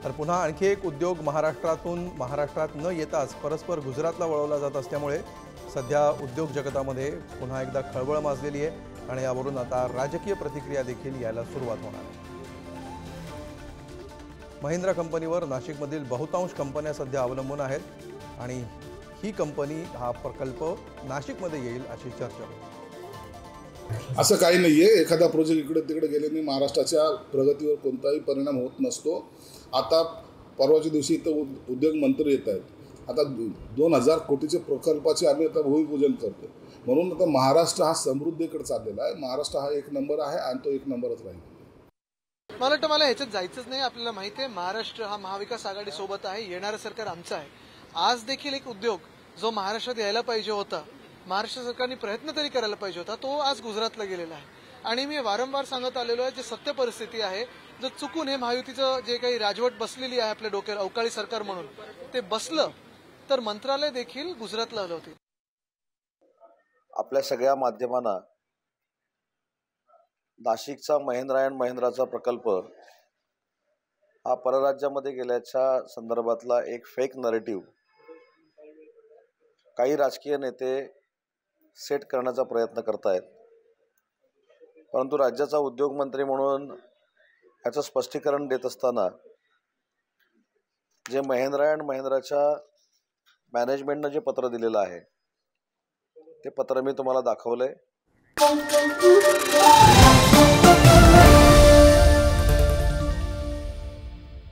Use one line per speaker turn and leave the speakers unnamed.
तर पुन्हा आणखी एक उद्योग महाराष्ट्रात न येताच परस्पर गुजरातला वळवला जात असल्यामुळे सध्या उद्योग जगतामध्ये पुन्हा एकदा खळबळ माजलेली आहे आणि यावरून आता राजकीय प्रतिक्रिया देखील यायला सुरुवात होणार आहे। महिंद्रा कंपनीवर नाशिकमधील बहुतांश कंपन्या सध्या अवलंबून आहेत आणि ही कंपनी हा प्रकल्प नाशिकमध्ये येईल अशी चर्चा होती।
असं काही नाहीये, एखादा प्रोजेक्ट इकडे तिकडे गेल्याने महाराष्ट्राच्या प्रगतीवर कोणताही परिणाम होत नसतो। आता परवाच्या दिवशी इथं उद्योग मंत्री येत आहेत। आता 2000 कोटीचे प्रकल्पाचे आम्ही आता भूमिपूजन करतो। म्हणून आता महाराष्ट्र हा समृद्धीकडे चाललेला आहे। महाराष्ट्र हा एक नंबर आहे आणि तो एक नंबरच राहील।
मला वाटतं मला ह्याच्यात जायचंच नाही। आपल्याला माहिती आहे महाराष्ट्र हा महाविकास आघाडी सोबत आहे, येणारं सरकार आमचं आहे। आज देखील एक उद्योग जो महाराष्ट्रात यायला पाहिजे होता, महाराष्ट्र सरकारने प्रयत्न तरी करायला पाहिजे होता, तो आज गुजरातला गेलेला आहे। आणि मी वारंवार सांगत आलेलो आहे, जे सत्य परिस्थिती आहे, जर चुकून हे महायुतीचं जे काही राजवट बसलेली आहे आपल्या डोक्यावर अवकाळी सरकार म्हणून ते बसलं तर मंत्रालय देखील गुजरातला हलवतील।
आपल्या सगळ्या माध्यमांना नाशिकचा महिंद्रा अँड महिंद्राचा प्रकल्प हा परराज्यामध्ये गेल्याच्या संदर्भातला एक फेक नरेटिव्ह काही राजकीय नेते सेट करण्याचा प्रयत्न करतायत। परंतु राज्याचा उद्योग मंत्री म्हणून याचं स्पष्टीकरण देत असताना जे महिंद्रा अँड महिंद्राच्या मॅनेजमेंटनं जे पत्र दिलेलं आहे ते पत्र मी तुम्हाला दाखवलंय।